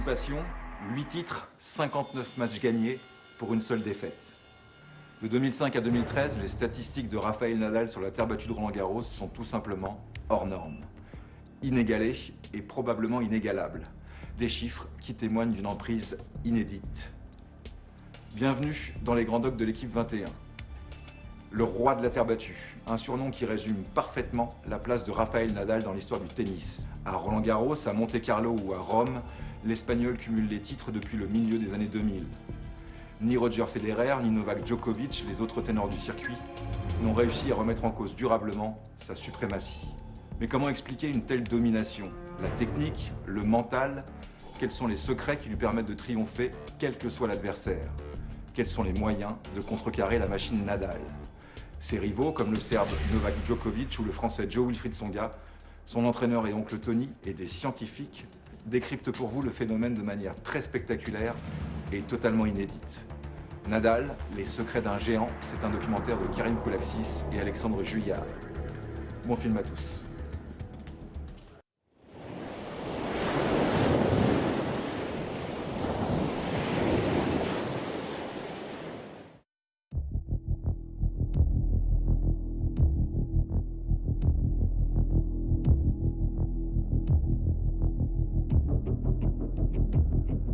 participation, 8 titres, 59 matchs gagnés pour une seule défaite. De 2005 à 2013, les statistiques de Rafael Nadal sur la terre battue de Roland-Garros sont tout simplement hors normes. Inégalées et probablement inégalables. Des chiffres qui témoignent d'une emprise inédite. Bienvenue dans les grands docs de l'équipe 21. Le roi de la terre battue, un surnom qui résume parfaitement la place de Rafael Nadal dans l'histoire du tennis. À Roland-Garros, à Monte-Carlo ou à Rome, l'Espagnol cumule les titres depuis le milieu des années 2000. Ni Roger Federer, ni Novak Djokovic, les autres ténors du circuit, n'ont réussi à remettre en cause durablement sa suprématie. Mais comment expliquer une telle domination? La technique, le mental, quels sont les secrets qui lui permettent de triompher, quel que soit l'adversaire? Quels sont les moyens de contrecarrer la machine Nadal? Ses rivaux, comme le Serbe Novak Djokovic ou le Français Jo-Wilfried Tsonga, son entraîneur et oncle Tony et des scientifiques décryptent pour vous le phénomène de manière très spectaculaire et totalement inédite. Nadal, les secrets d'un géant, c'est un documentaire de Karim Koulaxis et Alexandre Juillard. Bon film à tous.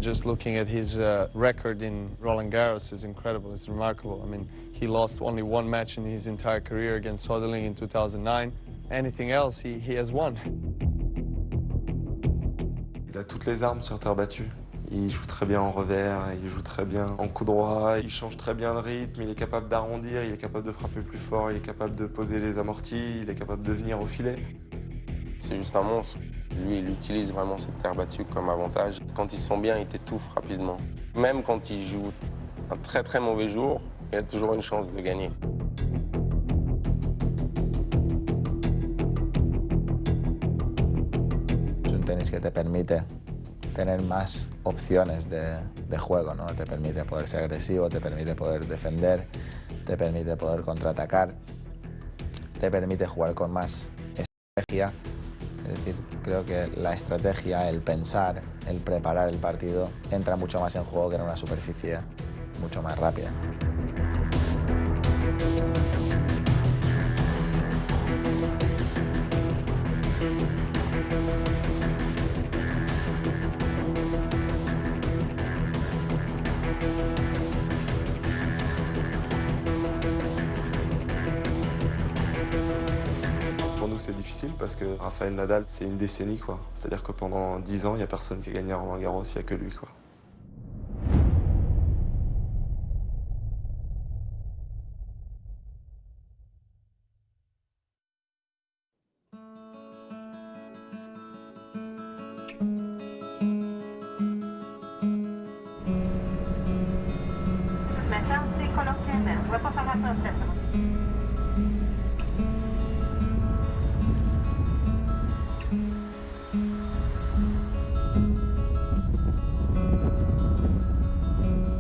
Just looking at his record in Roland Garros is incredible, it's remarkable. I mean, he lost only one match in his entire career against Soderling in 2009. Anything else, he has won. Il a toutes les armes sur terre battue. Il joue très bien en revers, il joue très bien en coup droit, il change très bien de rythme, il est capable d'arrondir, il est capable de frapper plus fort, il est capable de poser les amortis, il est capable de venir au filet. C'est juste un monstre. Lui, il utilise vraiment cette terre battue comme avantage. Quand il se sent bien, il t'étouffe rapidement. Même quand il joue un très très mauvais jour, il a toujours une chance de gagner. Es un tenis que te permite tener más opciones de juego, ¿no? Te permite poder ser agresivo, te permite poder defender, te permite poder contraatacar, te permite jugar con más estrategia. Es decir, creo que la estrategia, el pensar, el preparar el partido entra mucho más en juego que en una superficie mucho más rápida. Pour nous, c'est difficile parce que Rafael Nadal, c'est une décennie, quoi. C'est-à-dire que pendant 10 ans, il n'y a personne qui a gagné à Roland-Garros, il n'y a que lui, quoi. Voy a pasar más por usted,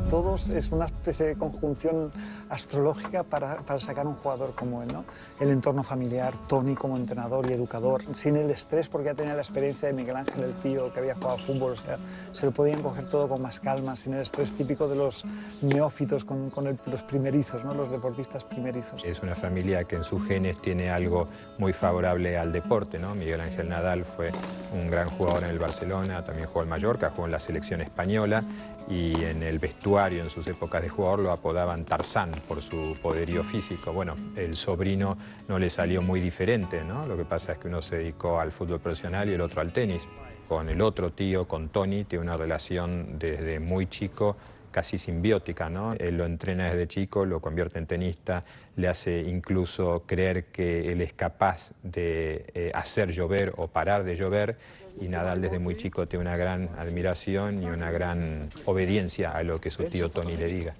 Todos es una especie de conjunción astrológica para sacar un jugador como él, ¿no? El entorno familiar, Tony como entrenador y educador, sin el estrés porque ya tenía la experiencia de Miguel Ángel, el tío que había jugado fútbol, o sea, se lo podían coger todo con más calma, sin el estrés típico de los neófitos con los primerizos, ¿no? Los deportistas primerizos. Es una familia que en sus genes tiene algo muy favorable al deporte, ¿no? Miguel Ángel Nadal fue un gran jugador en el Barcelona, también jugó en Mallorca, jugó en la selección española y en el vestuario, en sus épocas de jugador, lo apodaban Tarzán por su poderío físico. Bueno, el sobrino no le salió muy diferente, ¿no? Lo que pasa es que uno se dedicó al fútbol profesional y el otro al tenis. Con el otro tío, con Tony, tiene una relación desde muy chico casi simbiótica, ¿no? Él lo entrena desde chico, lo convierte en tenista, le hace incluso creer que él es capaz de hacer llover o parar de llover, y Nadal desde muy chico tiene una gran admiración y una gran obediencia a lo que su tío Tony le diga.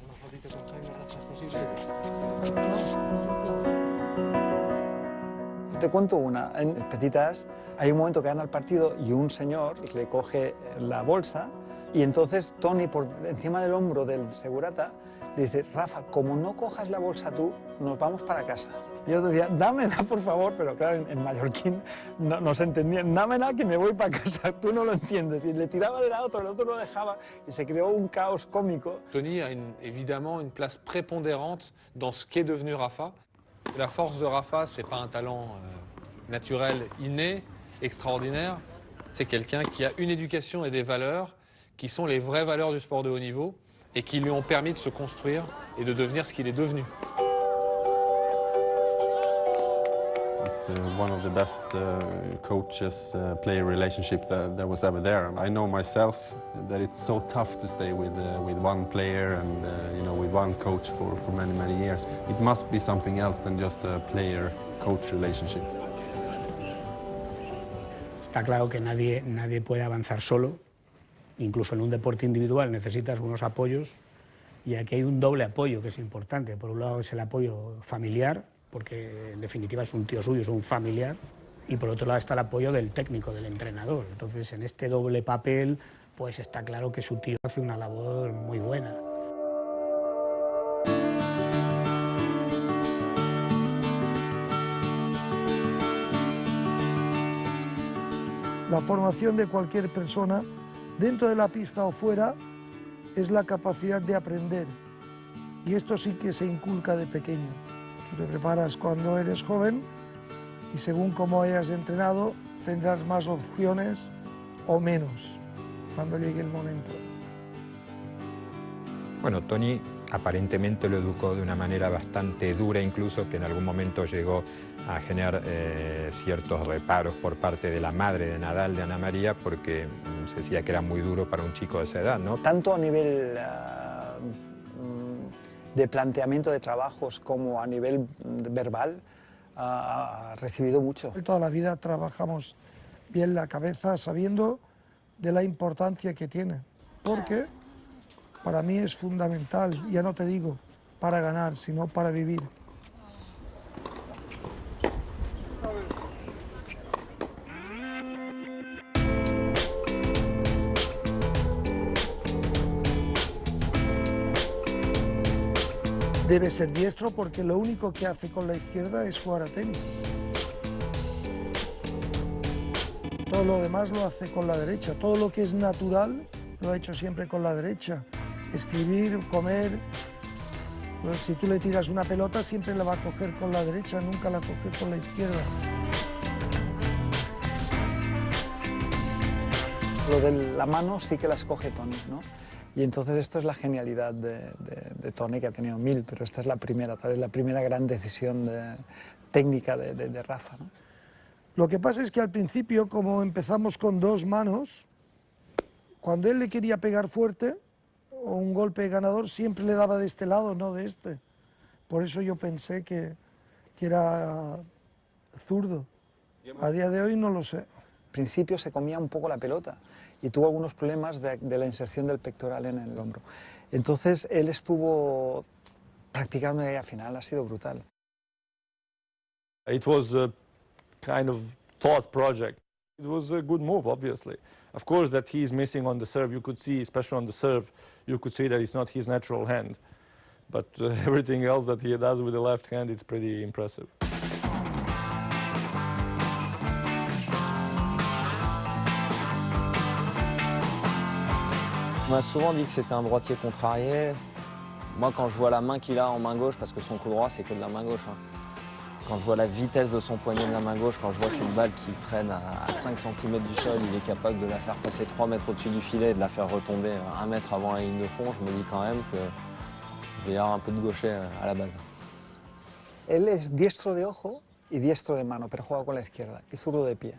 Te cuento una. En Petitas hay un momento que gana el partido y un señor le coge la bolsa y entonces Tony, por encima del hombro del segurata, le dice, Rafa, como no cojas la bolsa tú, nos vamos para casa. Y yo decía, dámela por favor, pero claro, en mallorquín no se entendía, dámela que me voy para casa, tú no lo entiendes. Y le tiraba de la otra, el otro lo dejaba y se creó un caos cómico. Tony a évidemment une place prépondérante dans ce qu'est devenu Rafa. La force de Rafa, c'est pas un talent naturel, inné, extraordinaire. C'est quelqu'un qui a une éducation et des valeurs qui sont les vraies valeurs du sport de haut niveau et qui lui ont permis de se construire et de devenir ce qu'il est devenu. It's one of the best coaches-player relationship that was ever there. I know myself that it's so tough to stay with one player and with one coach for many years. It must be something else than just a player-coach relationship. Está claro que nadie puede avanzar solo. Incluso en un deporte individual necesitas unos apoyos y aquí hay un doble apoyo que es importante. Por un lado es el apoyo familiar, porque en definitiva es un tío suyo, es un familiar, y por otro lado está el apoyo del técnico, del entrenador. Entonces en este doble papel pues está claro que su tío hace una labor muy buena. La formación de cualquier persona, dentro de la pista o fuera, es la capacidad de aprender. Y esto sí que se inculca de pequeño. Tú te preparas cuando eres joven y según cómo hayas entrenado tendrás más opciones o menos cuando llegue el momento. Bueno, Tony aparentemente lo educó de una manera bastante dura, incluso que en algún momento llegó a generar ciertos reparos por parte de la madre de Nadal, de Ana María, porque se decía que era muy duro para un chico de esa edad, ¿no? Tanto a nivel de planteamiento de trabajos como a nivel verbal, ha recibido mucho. Toda la vida trabajamos bien la cabeza sabiendo de la importancia que tiene, porque para mí es fundamental, ya no te digo para ganar, sino para vivir. Debe ser diestro porque lo único que hace con la izquierda es jugar a tenis. Todo lo demás lo hace con la derecha. Todo lo que es natural lo ha hecho siempre con la derecha. Escribir, comer. Pues si tú le tiras una pelota siempre la va a coger con la derecha, nunca la coge con la izquierda. Lo de la mano sí que la escoge Tony, ¿no? Y entonces esto es la genialidad de Tony, que ha tenido 1000, pero esta es la primera, tal vez la primera gran decisión técnica de Rafa, ¿no? Lo que pasa es que al principio, como empezamos con dos manos, cuando él le quería pegar fuerte, o un golpe ganador, siempre le daba de este lado, no de este. Por eso yo pensé que era zurdo. A día de hoy no lo sé. Al principio se comía un poco la pelota y tuvo algunos problemas de la inserción del pectoral en el hombro. Entonces él estuvo practicando y al final ha sido brutal. It was a kind of thought project. It was a good move, obviously. Of course that he's missing on the serve. You could see, especially on the serve, you could see that it's not his natural hand. But everything else that he does with the left hand, it's pretty impressive. On m'a souvent dit que c'était un droitier contrarié. Moi, quand je vois la main qu'il a en main gauche, parce que son coup droit, c'est que de la main gauche, hein. Quand je vois la vitesse de son poignet de la main gauche, quand je vois qu'une balle qui traîne à 5 cm du sol, il est capable de la faire passer 3 mètres au-dessus du filet et de la faire retomber 1 mètre avant la ligne de fond, je me dis quand même qu'il va y avoir un peu de gaucher à la base. Él es diestro de ojo y diestro de mano, pero juega con la izquierda, y zurdo de pie.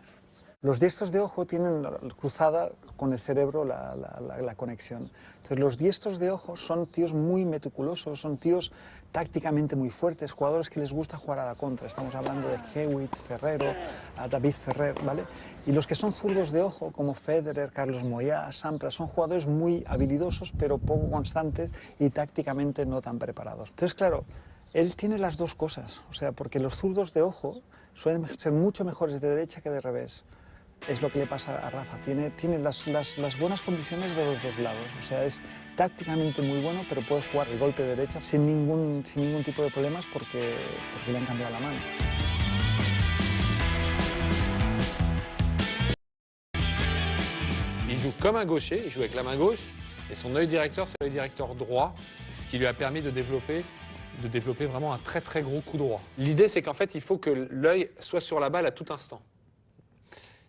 Los diestros de ojo tienen cruzada con el cerebro la conexión. Entonces los diestros de ojo son tíos muy meticulosos, son tíos tácticamente muy fuertes, jugadores que les gusta jugar a la contra. Estamos hablando de Hewitt, Ferrero, David Ferrer, ¿vale? Y los que son zurdos de ojo, como Federer, Carlos Moyá, Sampras, son jugadores muy habilidosos, pero poco constantes y tácticamente no tan preparados. Entonces, claro, él tiene las dos cosas, o sea, porque los zurdos de ojo suelen ser mucho mejores de derecha que de revés. Es lo que le pasa a Rafa, tiene las buenas condiciones de los dos lados, o sea, es tácticamente muy bueno, pero puede jugar el golpe de derecha sin ningún tipo de problemas porque le han cambiado la mano. Il joue comme un gaucher, il joue avec la main gauche, et son œil directeur, c'est l'œil directeur droit, ce qui lui a permis de développer vraiment un très très gros coup droit. L'idée, c'est qu'en fait, il faut que l'œil soit sur la balle à tout instant.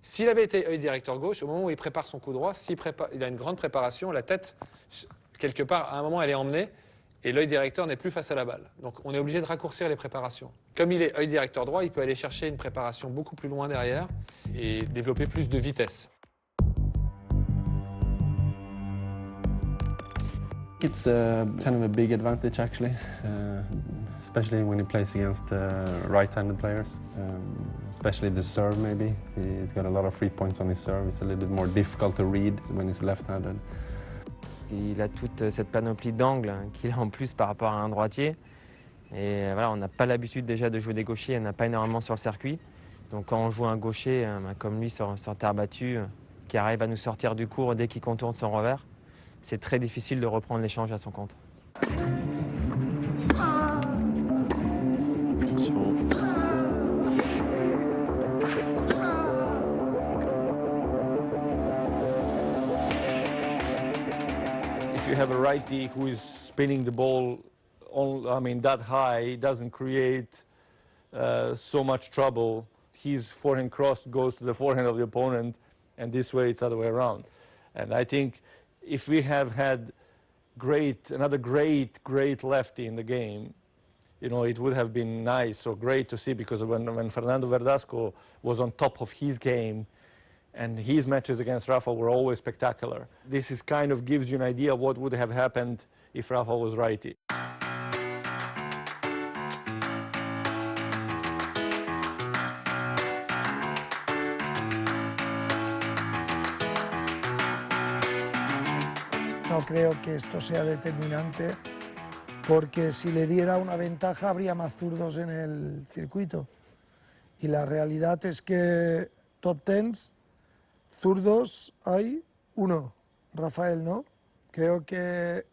S'il avait été œil directeur gauche, au moment où il prépare son coup droit, il a une grande préparation, la tête, quelque part, à un moment, elle est emmenée, et l'œil directeur n'est plus face à la balle. Donc on est obligé de raccourcir les préparations. Comme il est œil directeur droit, il peut aller chercher une préparation beaucoup plus loin derrière et développer plus de vitesse. It's kind of a big advantage actually, especially when he plays against right-handed players, especially the serve maybe. He's got a lot of free points on his serve. It's a little bit more difficult to read when he's left-handed. Il a toute cette panoplie d'angles qu'il a en plus par rapport à un droitier. Et voilà, on n'a pas l'habitude déjà de jouer des gauchers, il n'y en a pas énormément sur le circuit. Donc quand on joue un gaucher comme lui sur terre battue, qui arrive à nous sortir du court dès qu'il contourne son revers, c'est très difficile de reprendre l'échange à son compte. If you have a righty who is spinning the ball that high, it doesn't create so much trouble. His forehand cross goes to the forehand of the opponent, and this way it's the other way around. And I think if we have had another great lefty in the game, you know, it would have been nice or great to see, because when Fernando Verdasco was on top of his game, and his matches against Rafa were always spectacular. This is kind of gives you an idea of what would have happened if Rafa was righty. No creo que esto sea determinante, porque si le diera una ventaja habría más zurdos en el circuito. Y la realidad es que top tens, zurdos hay uno, Rafael, ¿no? Creo que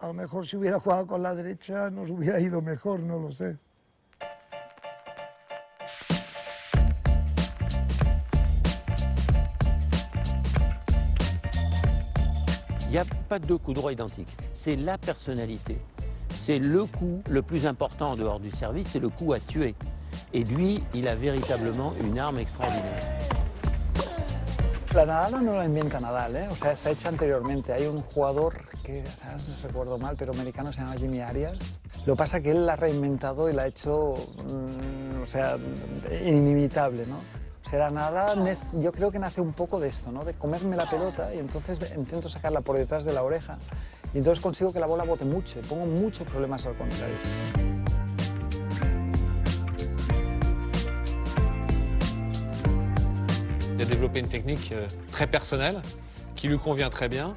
a lo mejor si hubiera jugado con la derecha nos hubiera ido mejor, no lo sé. Il n'y a pas deux coups droits identiques, c'est la personnalité. C'est le coup le plus important en dehors du service, c'est le coup à tuer. Et lui, il a véritablement une arme extraordinaire. La nadada no la inventa Nadal, ¿eh? O sea, se ha hecho anteriormente. Hay un jugador que, no recuerdo mal, pero americano, se llama Jimmy Arias. Lo que pasa es que él la ha reinventado y la ha hecho, inimitable, ¿no? O sea, la nadada, yo creo que nace un poco de esto, ¿no? De comerme la pelota y entonces intento sacarla por detrás de la oreja y entonces consigo que la bola bote mucho, pongo muchos problemas al contrario. Il a développé une technique très personnelle, qui lui convient très bien,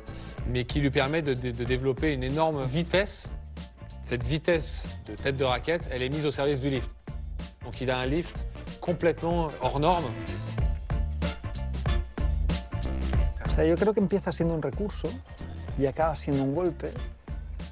mais qui lui permet de développer une énorme vitesse. Cette vitesse de tête de raquette, elle est mise au service du lift. Donc il a un lift complètement hors norme. O sea, yo creo que empieza siendo un recurso y acaba siendo un golpe,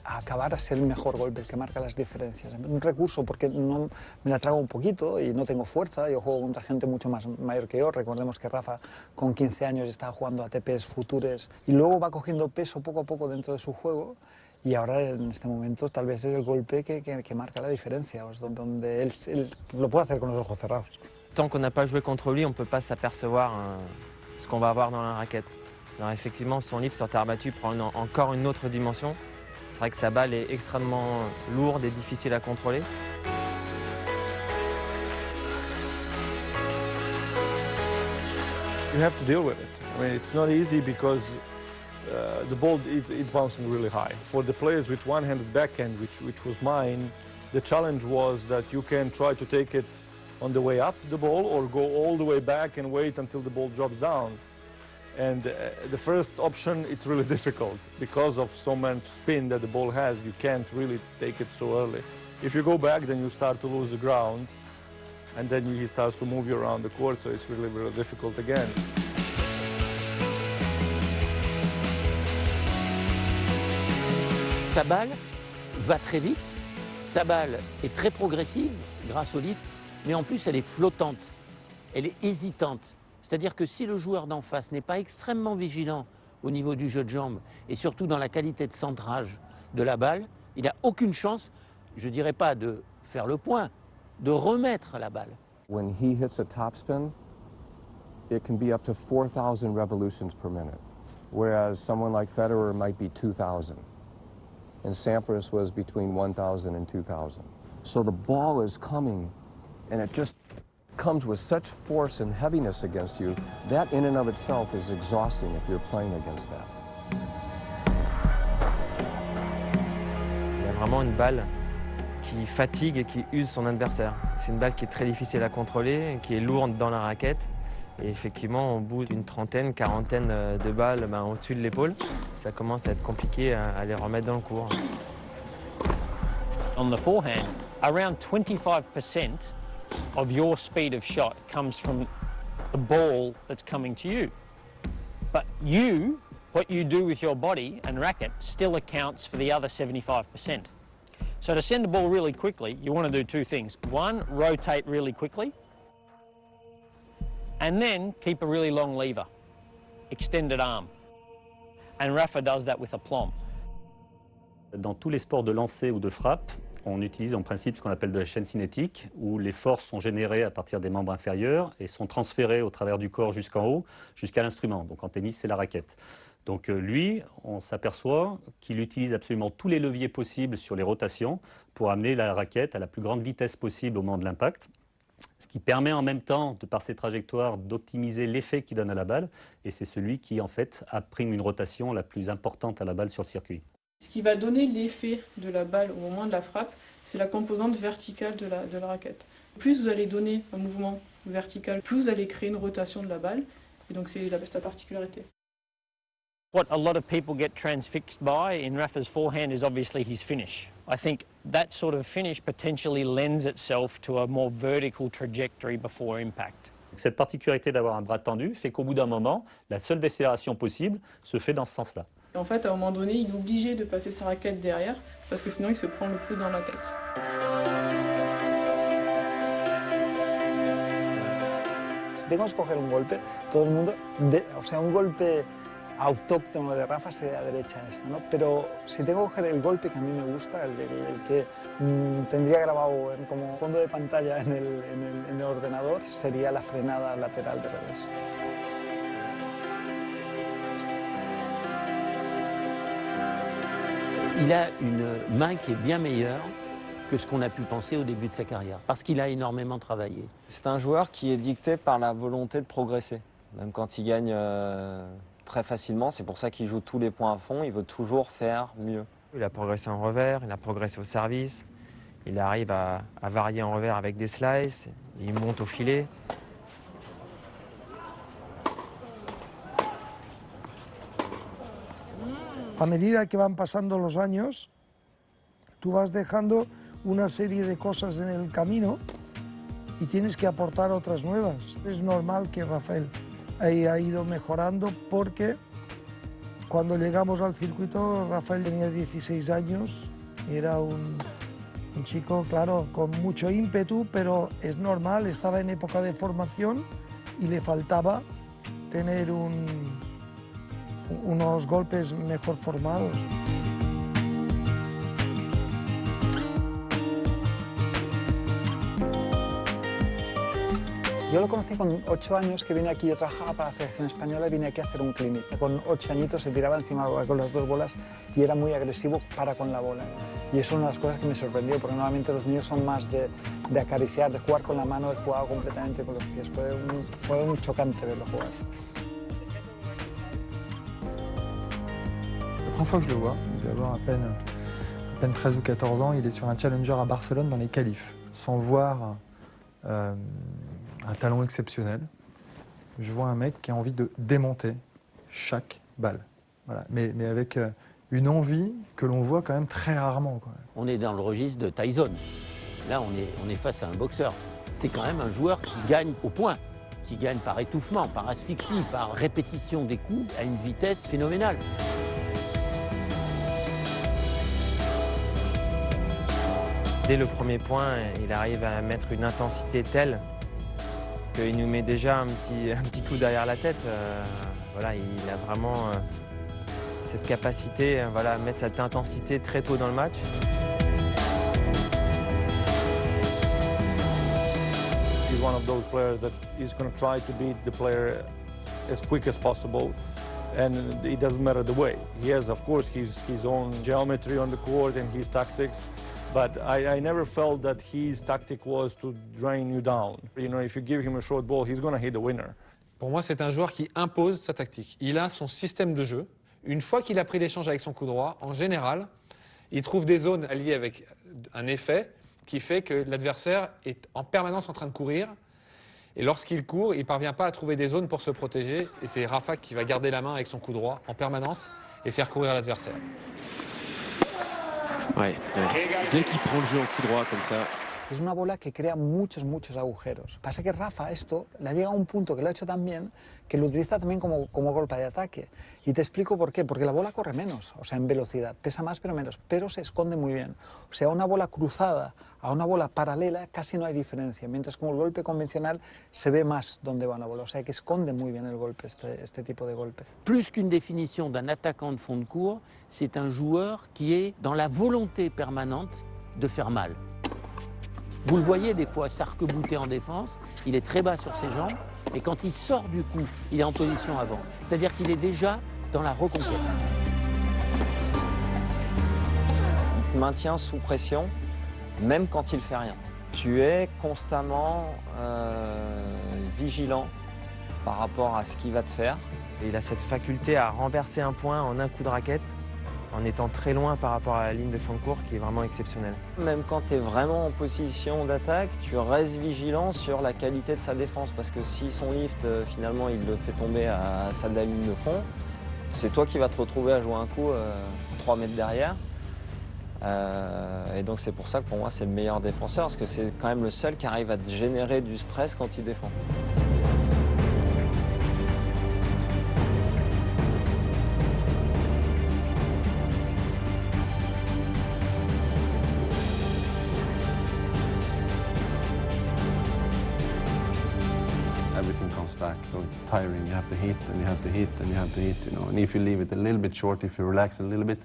a acabar a ser el mejor golpe, el que marca las diferencias. Un recurso porque no, me la trago un poquito y no tengo fuerza, yo juego contra gente mucho más mayor que yo. Recordemos que Rafa con 15 años estaba jugando ATPs, Futures, y luego va cogiendo peso poco a poco dentro de su juego. Y ahora, en este momento, tal vez es el golpe que marca la diferencia, donde él lo puede hacer con los ojos cerrados. Tant qu'on n'a pas joué contre lui, on ne peut pas s'apercevoir ce qu'on va avoir dans la raquette. Alors effectivement, son lift sur terre battue prend encore une autre dimension. C'est vrai que sa balle est extrêmement lourde et difficile à contrôler. You have to deal with it. I mean, it's not easy because the ball it's bouncing really high. For the players with one-handed backhand, which was mine, the challenge was that you can try to take it on the way up the ball or go all the way back and wait until the ball drops down. And the first option, it's really difficult because of so much spin that the ball has. You can't really take it so early. If you go back, then you start to lose the ground. and then he starts to move you around the court, so it's really, really difficult again. Sa balle va très vite, sa balle est très progressive grâce au lift, mais en plus elle est flottante, elle est hésitante. C'est-à-dire que si le joueur d'en face n'est pas extrêmement vigilant au niveau du jeu de jambes et surtout dans la qualité de centrage de la balle, il n'a aucune chance, je ne dirais pas de faire le point, de remettre la balle. When he hits a topspin, it can be up to 4,000 revolutions per minute, whereas someone like Federer might be 2,000. And Sampras was between 1,000 and 2,000. So the ball is coming, and it just comes with such force and heaviness against you. That in and of itself is exhausting if you're playing against that. Il y a vraiment une balle qui fatigue et qui use son adversaire. C'est une balle qui est très difficile à contrôler, qui est lourde dans la raquette. Et effectivement, au bout d'une trentaine, quarantaine de balles au-dessus de l'épaule, ça commence à être compliqué à les remettre dans le cours. On the forehand, around 25% of your speed of shot comes from the ball that's coming to you. But you, what you do with your body and racket, still accounts for the other 75%. So to send the ball really quickly, you want to do two things. One, rotate really quickly, and then keep a really long lever, extended arm. And Rafa does that with aplomb. Dans tous les sports de lancer ou de frappe, on utilise en principe ce qu'on appelle de la chaîne cinétique, où les forces sont générées à partir des membres inférieurs et sont transférées au travers du corps jusqu'en haut, jusqu'à l'instrument. Donc en tennis, c'est la raquette. Donc lui, on s'aperçoit qu'il utilise absolument tous les leviers possibles sur les rotations pour amener la raquette à la plus grande vitesse possible au moment de l'impact. Ce qui permet en même temps, de par ses trajectoires, d'optimiser l'effet qu'il donne à la balle. Et c'est celui qui, en fait, imprime une rotation la plus importante à la balle sur le circuit. Ce qui va donner l'effet de la balle au moment de la frappe, c'est la composante verticale de la raquette. Plus vous allez donner un mouvement vertical, plus vous allez créer une rotation de la balle. Et donc c'est sa particularité. What a lot of people get transfixed by in Rafa's forehand is obviously his finish. I think that sort of finish potentially lends itself to a more vertical trajectory before impact. Cette particularité d'avoir un bras tendu fait qu'au bout d'un moment, la seule décélération possible se fait dans ce sens-là. Et en fait, à un moment donné, il est obligé de passer sa raquette derrière, parce que sinon il se prend le coup dans la tête. Si tengo que escoger un golpe, todo el mundo, o sea, un golpe autóctono de Rafa sería derecha esta, ¿no? Pero si tengo que coger el golpe que a mí me gusta, el que tendría grabado como fondo de pantalla en el ordenador, sería la frenada lateral de revés. Il a une main qui est bien meilleure que ce qu'on a pu penser au début de sa carrière, parce qu'il a énormément travaillé. C'est un joueur qui est dicté par la volonté de progresser, même quand il gagne très facilement. C'est pour ça qu'il joue tous les points à fond, il veut toujours faire mieux. Il a progressé en revers, il a progressé au service, il arrive à varier en revers avec des slices, il monte au filet. A medida que van pasando los años, tú vas dejando una serie de cosas en el camino y tienes que aportar otras nuevas. Es normal que Rafael haya ido mejorando porque cuando llegamos al circuito, Rafael tenía 16 años y era un chico, claro, con mucho ímpetu, pero es normal, estaba en época de formación y le faltaba tener unos golpes mejor formados. Yo lo conocí con 8 años, que vine aquí, yo trabajaba para la selección española y vine aquí a hacer un clinic. Con 8 añitos se tiraba encima con las dos bolas y era muy agresivo para con la bola. Y eso es una de las cosas que me sorprendió, porque normalmente los niños son más de acariciar, de jugar con la mano, él jugaba completamente con los pies. Fue muy chocante verlo jugar. La première fois que je le vois, il doit avoir à peine 13 ou 14 ans, il est sur un challenger à Barcelone dans les qualifs, sans voir un talent exceptionnel. Je vois un mec qui a envie de démonter chaque balle, voilà. mais avec une envie que l'on voit quand même très rarement, quoi. On est dans le registre de Tyson. Là, on est face à un boxeur. c'est quand même un joueur qui gagne au point, qui gagne par étouffement, par asphyxie, par répétition des coups à une vitesse phénoménale. Dès le premier point, il arrive à mettre une intensité telle qu'il nous met déjà un petit coup derrière la tête. Voilà, il a vraiment cette capacité voilà, à mettre cette intensité très tôt dans le match. He's one of those players that is going to try to beat the player as quick as possible, and it doesn't matter the way. He has, of course, his own geometry on the court and his tactics, but I never felt that his tactic was to drain you down. You know, if you give him a short ball, he's going to hit the winner. Pour moi, c'est un joueur qui impose sa tactique. Il a son système de jeu. Une fois qu'il a pris l'échange avec son coup droit, en général, il trouve des zones alliées avec un effet qui fait que l'adversaire est en permanence en train de courir. Et lorsqu'il court, il ne parvient pas à trouver des zones pour se protéger. Et c'est Rafa qui va garder la main avec son coup droit en permanence et faire courir l'adversaire. Ouais. Dès qu'il prend le jeu en coup droit comme ça. Es una bola que crea muchos agujeros. Pasa que Rafa esto le ha llegado a un punto que lo ha hecho tan bien que lo utiliza también como golpe de ataque. Y te explico por qué. Porque la bola corre menos, o sea, en velocidad. Pesa más pero menos, pero se esconde muy bien. O sea, una bola cruzada a una bola paralela casi no hay diferencia. Mientras que con el golpe convencional se ve más dónde va una bola. O sea, que esconde muy bien el golpe, este tipo de golpe. Plus qu'une définition d'un attaquant de fond de cours, c'est un joueur qui est dans la volonté permanente de faire mal. Vous le voyez des fois s'arc-bouter en défense, il est très bas sur ses jambes, et quand il sort du coup, il est en position avant. C'est-à-dire qu'il est déjà dans la reconquête. Il te maintient sous pression, même quand il ne fait rien. Tu es constamment vigilant par rapport à ce qu'il va te faire. Et il a cette faculté à renverser un point en un coup de raquette, en étant très loin par rapport à la ligne de fond de court qui est vraiment exceptionnelle. Même quand tu es vraiment en position d'attaque, tu restes vigilant sur la qualité de sa défense parce que si son lift, finalement, il le fait tomber à sa ligne de fond, c'est toi qui vas te retrouver à jouer un coup 3 mètres derrière. Et donc c'est pour ça que pour moi c'est le meilleur défenseur parce que c'est quand même le seul qui arrive à te générer du stress quand il défend. Everything comes back, so it's tiring. You have to hit and you have to hit and you have to hit, you know. And if you leave it a little bit short, if you relax a little bit,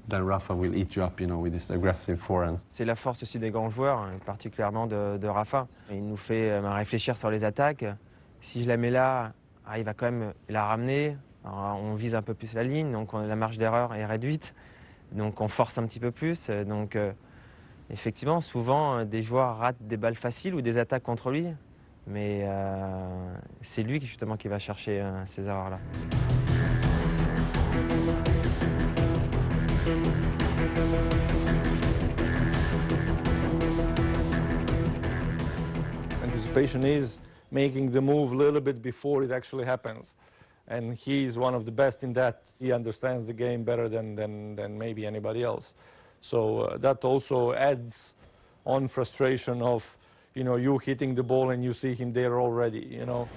then Rafa will eat you up, you know, with this aggressive forehand. C'est la force aussi des grands joueurs, particulièrement de Rafa. Il nous fait réfléchir sur les attaques. Si je la mets là, il va quand même la ramener. Alors, on vise un peu plus la ligne, donc la marge d'erreur est réduite. Donc on force un petit peu plus. Donc effectivement, souvent, des joueurs ratent des balles faciles ou des attaques contre lui. Mais c'est lui justement qui va chercher ces erreurs-là. Anticipation is making the move a little bit before it actually happens. And he's one of the best in that. He understands the game better than maybe anybody else. So that also adds on frustration of, you know, you hitting the ball and you see him there already, you know.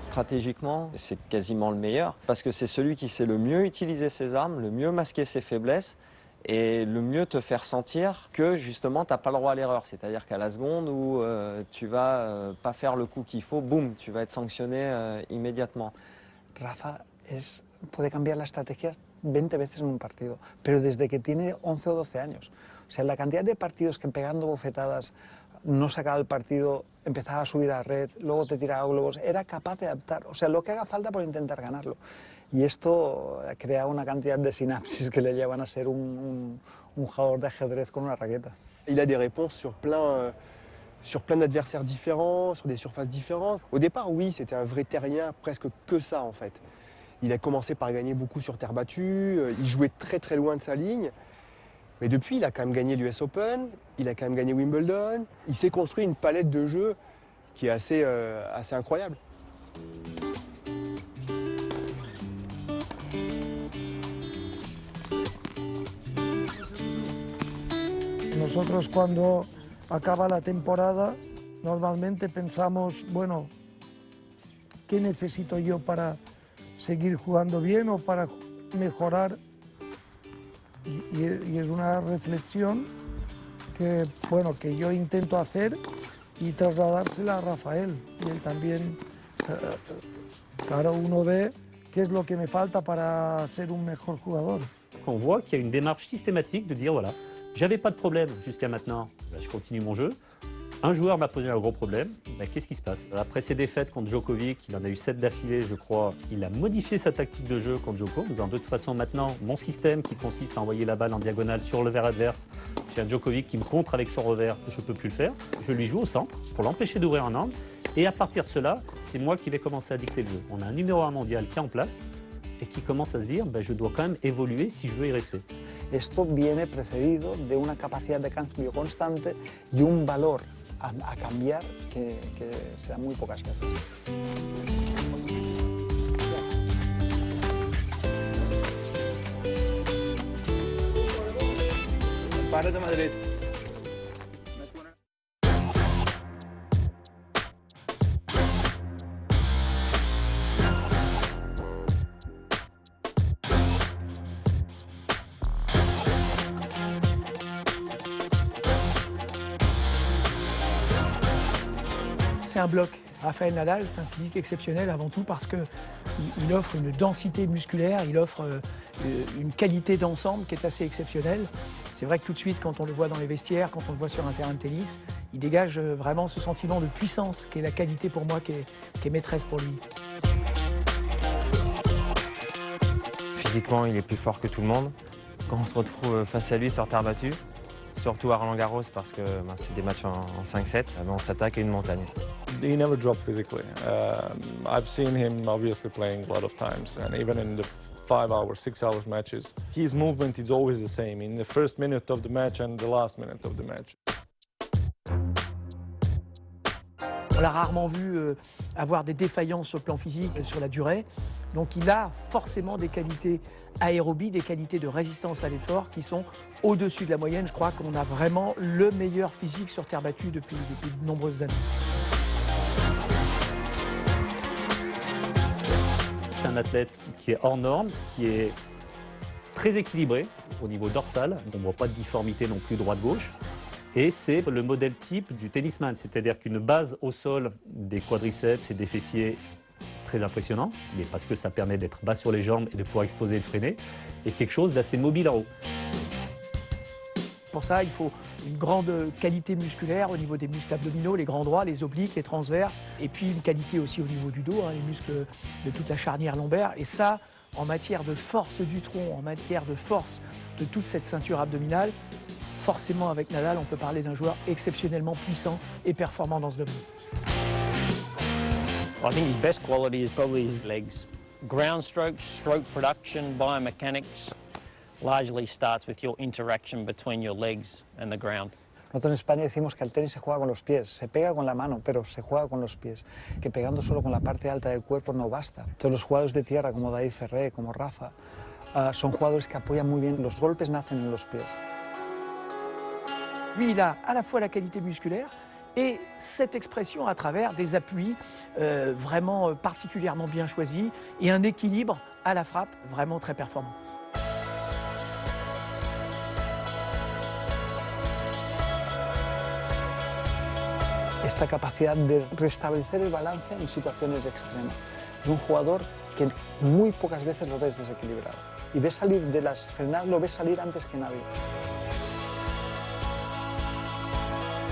Stratégiquement, c'est quasiment le meilleur parce que c'est celui qui sait le mieux utiliser ses armes, le mieux masquer ses faiblesses et le mieux te faire sentir que justement tu n'as pas le droit à l'erreur. C'est-à-dire qu'à la seconde où tu vas pas faire le coup qu'il faut, boum, tu vas être sanctionné immédiatement. Rafa puede cambiar las estrategias 20 veces en un partido, pero desde que tiene 11 o 12 años. O sea, la cantidad de partidos que pegando bofetadas no sacaba el partido, empezaba a subir a red, luego te tiraba globos, era capaz de adaptar, o sea, lo que haga falta por intentar ganarlo. Y esto crea una cantidad de sinapsis que le llevan a ser un jugador de ajedrez con una raqueta. Il a des réponses sur plein d'adversaires différents, sur des surfaces différentes. Au départ, oui, c'était un vrai terrien, presque que ça en fait. Il a commencé par gagner beaucoup sur terre battue, il jouait très loin de sa ligne. Mais depuis, il a quand même gagné l'US Open, il a quand même gagné Wimbledon. Il s'est construit une palette de jeux qui est assez incroyable. Nosotros cuando acaba la temporada normalmente pensamos, bueno, ¿qué necesito yo para seguir jugando bien o para mejorar? Y es una reflexión que, bueno, que yo intento hacer y trasladársela a Rafael. Y él también, claro, uno ve qué es lo que me falta para ser un mejor jugador. On voit qu'il y a une démarche systématique de dire voilà, j'avais pas de problème jusqu'à maintenant, ben, je continue mon jeu. Un joueur m'a posé un gros problème, ben, qu'est-ce qui se passe? Après ses défaites contre Djokovic, il en a eu 7 d'affilée je crois, il a modifié sa tactique de jeu contre Djoko, en disant de toute façon maintenant mon système qui consiste à envoyer la balle en diagonale sur le revers adverse, j'ai un Djokovic qui me contre avec son revers, je ne peux plus le faire, je lui joue au centre pour l'empêcher d'ouvrir un angle et à partir de cela, c'est moi qui vais commencer à dicter le jeu. On a un numéro 1 mondial qui est en place et qui commence à se dire ben, je dois quand même évoluer si je veux y rester. Esto viene precedido de una capacidad de cambio constante y un valor a cambiar que se da muy pocas veces. Pares de Madrid. C'est un bloc. Rafael Nadal, c'est un physique exceptionnel avant tout parce qu'il offre une densité musculaire, il offre une qualité d'ensemble qui est assez exceptionnelle. C'est vrai que tout de suite, quand on le voit dans les vestiaires, quand on le voit sur un terrain de tennis, il dégage vraiment ce sentiment de puissance qui est la qualité pour moi qui est maîtresse pour lui. Physiquement, il est plus fort que tout le monde. Quand on se retrouve face à lui sur terre battue, surtout à Roland-Garros parce que c'est des matchs en 5-7, on s'attaque à une montagne. He never dropped physically. I've seen him obviously playing a lot of times, and even in the 5 hours, 6 hours matches, his movement is always the same in the first minute of the match and the last minute of the match. On l'a rarement vu avoir des défaillances sur le plan physique sur la durée. Donc il a forcément des qualités aérobies, des qualités de résistance à l'effort qui sont au-dessus de la moyenne. Je crois qu'on a vraiment le meilleur physique sur terre battue depuis de nombreuses années. C'est un athlète qui est hors norme, qui est très équilibré au niveau dorsal. On ne voit pas de difformité non plus droite-gauche. Et c'est le modèle type du tennisman, c'est-à-dire qu'une base au sol des quadriceps et des fessiers très impressionnant, mais parce que ça permet d'être bas sur les jambes et de pouvoir exploser et de freiner, et quelque chose d'assez mobile en haut. Pour ça, il faut une grande qualité musculaire au niveau des muscles abdominaux, les grands droits, les obliques, les transverses, et puis une qualité aussi au niveau du dos, les muscles de toute la charnière lombaire. Et ça, en matière de force du tronc, en matière de force de toute cette ceinture abdominale, forcément avec Nadal, on peut parler d'un joueur exceptionnellement puissant et performant dans ce domaine. I think his best quality is probably his legs. Ground strokes, stroke production, biomechanics largely starts with your interaction between your legs and the ground. Nosotros en España decimos que el tenis se juega con los pies, se pega con la mano, pero se juega con los pies, que pegando solo con la parte alta del cuerpo no basta. Entonces los jugadores de tierra como David Ferrer, como Rafa, son jugadores que apoyan muy bien, los golpes nacen en los pies. Lui, il a à la fois la qualité musculaire et cette expression à travers des appuis vraiment particulièrement bien choisis et un équilibre à la frappe vraiment très performant. Esta capacidad de restablecer el balance en situaciones extremas. Es un jugador que muy pocas veces lo ves desequilibrado. Y ves salir de las frenadas, lo ves salir antes que nadie.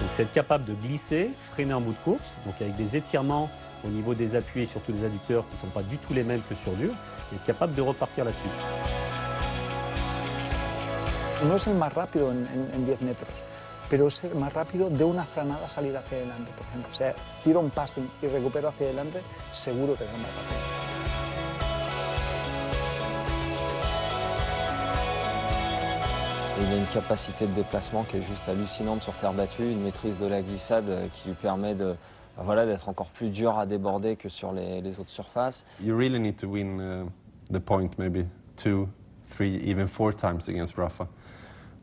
Donc c'est être capable de glisser, freiner en bout de course, donc avec des étirements au niveau des appuis et surtout des adducteurs qui ne sont pas du tout les mêmes que sur dur, et être capable de repartir là-dessus. No es el más rápido en 10 metros, pero es el más rápido de una frenada salir hacia adelante, por ejemplo. O sea, tiro un passing y recupero hacia adelante, seguro que es el más rápido. Et il a une capacité de déplacement qui est juste hallucinante sur terre battue, une maîtrise de la glissade qui lui permet de, voilà, d'être encore plus dur à déborder que sur les autres surfaces. You really need to win the point maybe 2, 3, even 4 times against Rafa.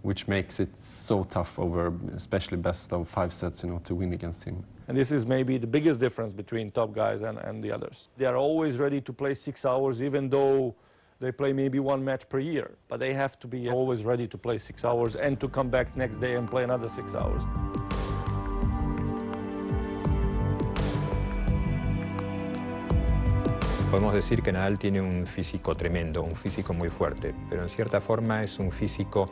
which makes it so tough over, especially best of 5 sets, you know, to win against him. And this is maybe the biggest difference between top guys and the others. They are always ready to play 6 hours, even though they play maybe 1 match per year. But they have to be always ready to play 6 hours and to come back next day and play another 6 hours. Podemos decir que Nadal tiene un físico tremendo, un físico muy fuerte, pero en cierta forma es un físico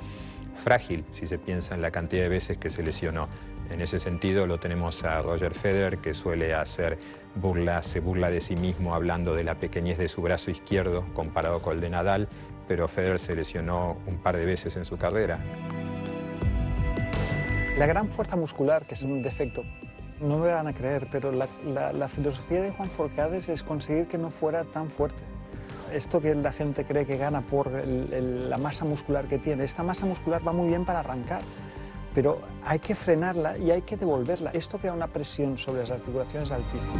frágil si se piensa en la cantidad de veces que se lesionó. En ese sentido lo tenemos a Roger Federer, que suele hacer burla, se burla de sí mismo hablando de la pequeñez de su brazo izquierdo comparado con el de Nadal, pero Federer se lesionó un par de veces en su carrera. La gran fuerza muscular, que es un defecto, no me van a creer, pero la filosofía de Juan Forcades es conseguir que no fuera tan fuerte. Esto que la gente cree que gana por la masa muscular que tiene, esta masa muscular va muy bien para arrancar, pero hay que frenarla y hay que devolverla. Esto crea una presión sobre las articulaciones altísima.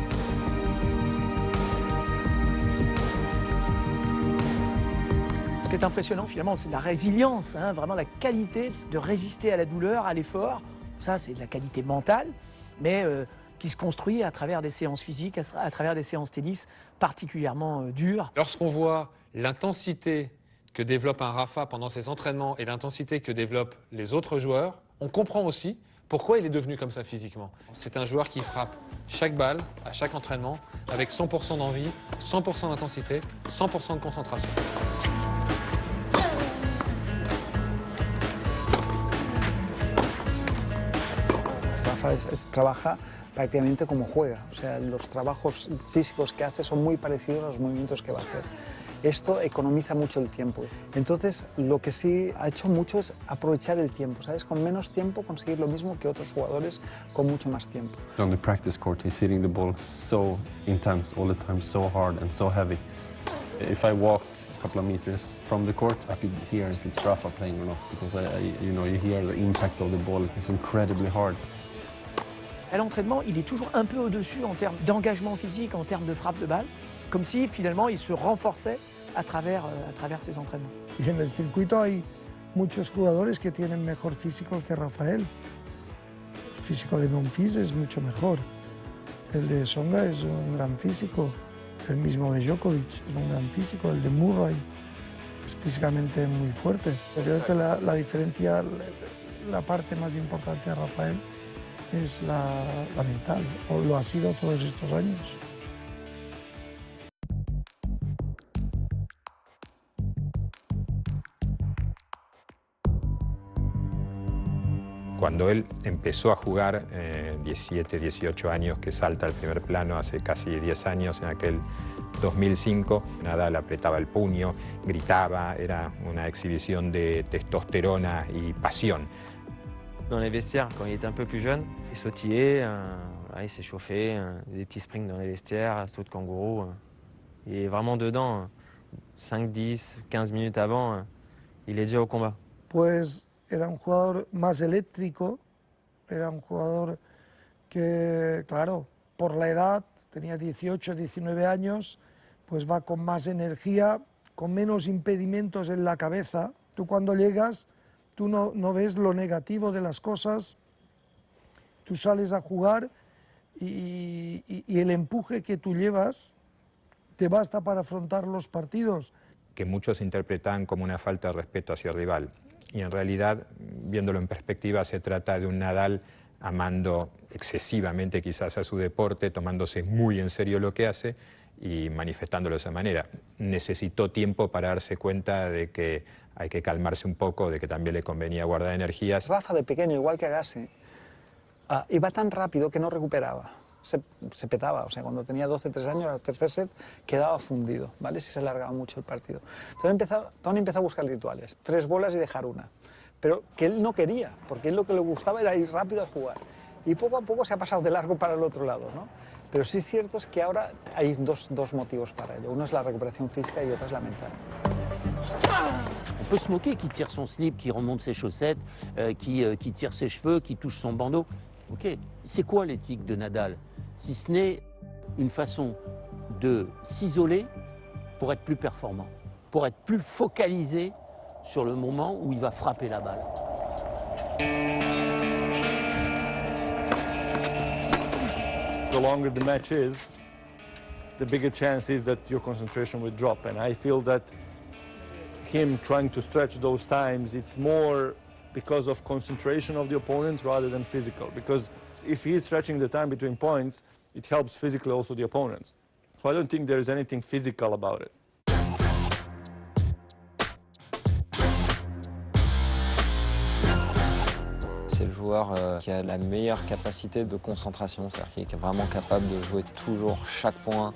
Ce qui est impressionnant finalement, c'est la résilience, hein, vraiment la qualité de résister à la douleur, à l'effort. Ça, c'est de la qualité mentale, mais qui se construit à travers des séances physiques, à travers des séances tennis particulièrement dures. Lorsqu'on voit l'intensité que développe un Rafa pendant ses entraînements et l'intensité que développent les autres joueurs, on comprend aussi pourquoi il est devenu comme ça physiquement. C'est un joueur qui frappe chaque balle, à chaque entraînement, avec 100% d'envie, 100% d'intensité, 100% de concentration. Rafa trabaja prácticamente como juega, o sea, los trabajos físicos que hace son muy parecidos a los movimientos que va a hacer. Esto economiza mucho el tiempo. Entonces, lo que sí ha hecho mucho es aprovechar el tiempo, ¿sabes? Con menos tiempo conseguir lo mismo que otros jugadores con mucho más tiempo. On the practice court, he's hitting the ball so intense all the time, so hard and so heavy. If I walk a couple of meters from the court, I could hear if it's Rafa playing or not, because you know, you hear the impact of the ball. It's incredibly hard. À l'entraînement, il est toujours un peu au-dessus en termes d'engagement physique, en termes de frappe de balle, comme si finalement il se renforçait à travers ses entraînements. Y en el circuito hay muchos jugadores que tienen mejor físico que Rafael. El físico de Monfils es mucho mejor. El de Tsonga es un gran físico. El mismo de Djokovic es un gran físico. El de Murray es físicamente muy fuerte. Yo creo que la diferencia, la parte más importante de Rafael es la mental, o lo ha sido todos estos años. Cuando él empezó a jugar, 17, 18 años, que salta al primer plano hace casi 10 años, en aquel 2005, Nadal apretaba el puño, gritaba, era una exhibición de testosterona y pasión. Dans les vestiaires, quand il était un peu plus jeune, il sautillait, il s'échauffait, des petits sprints dans les vestiaires, saut de kangourou. Il est vraiment dedans, 5, 10, 15 minutes avant, il est déjà au combat. Pues era un jugador más eléctrico, era un jugador que, claro, por la edad, tenía 18, 19 años, pues va con más energía, con menos impedimentos en la cabeza. Tú cuando llegas, tú no ves lo negativo de las cosas, tú sales a jugar y el empuje que tú llevas te basta para afrontar los partidos. Que muchos interpretan como una falta de respeto hacia el rival. Y en realidad, viéndolo en perspectiva, se trata de un Nadal amando excesivamente quizás a su deporte, tomándose muy en serio lo que hace y manifestándolo de esa manera. Necesitó tiempo para darse cuenta de que hay que calmarse un poco, de que también le convenía guardar energías. Rafa de pequeño, igual que Agassi, iba tan rápido que no recuperaba. Se petaba, o sea, cuando tenía 12, 13 años, al tercer set quedaba fundido, ¿vale? Si se alargaba mucho el partido. Entonces Tony empezó a buscar rituales, 3 bolas y dejar una, pero que él no quería, porque él lo que le gustaba era ir rápido a jugar. Y poco a poco se ha pasado de largo para el otro lado, ¿no? Pero sí es cierto es que ahora hay dos motivos para ello. Uno es la recuperación física y otra es la mental. On peut se moquer qui tire son slip, qui remonte ses chaussettes, qui tire ses cheveux, qui touche son bandeau. Ok, c'est quoi l'éthique de Nadal? Si ce n'est une façon de s'isoler pour être plus performant, pour être plus focalisé sur le moment où il va frapper la balle. The longer the match is, the bigger chance is that your concentration will drop. And I feel that him trying to stretch those times, it's more because of concentration of the opponent rather than physical. Because if he is stretching the time between points, it helps physically also the opponents. So I don't think there is anything physical about it. C'est le joueur qui a la meilleure capacité de concentration, c'est-à-dire qui est vraiment capable de jouer toujours chaque point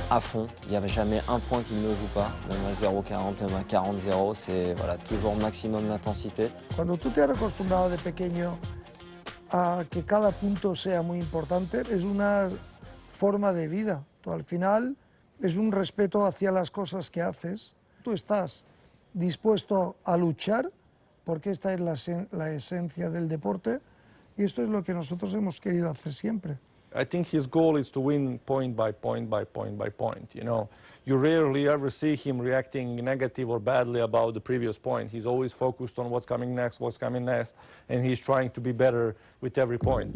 à fond. Il n'y avait jamais un point qu'il ne joue pas, même à 0,40, même à 40-0, c'est voilà, toujours maximum d'intensité. Cuando tú te has acostumbrado de pequeño a que cada punto sea muy importante, es una forma de vida. Tú, al final es un respeto hacia las cosas que haces. Tú estás dispuesto a luchar, porque esta es la esencia del deporte, y esto es lo que nosotros hemos querido hacer siempre. I think his goal is to win point by point by point by point, you know. You rarely ever see him reacting negative or badly about the previous point. He's always focused on what's coming next, and he's trying to be better with every point.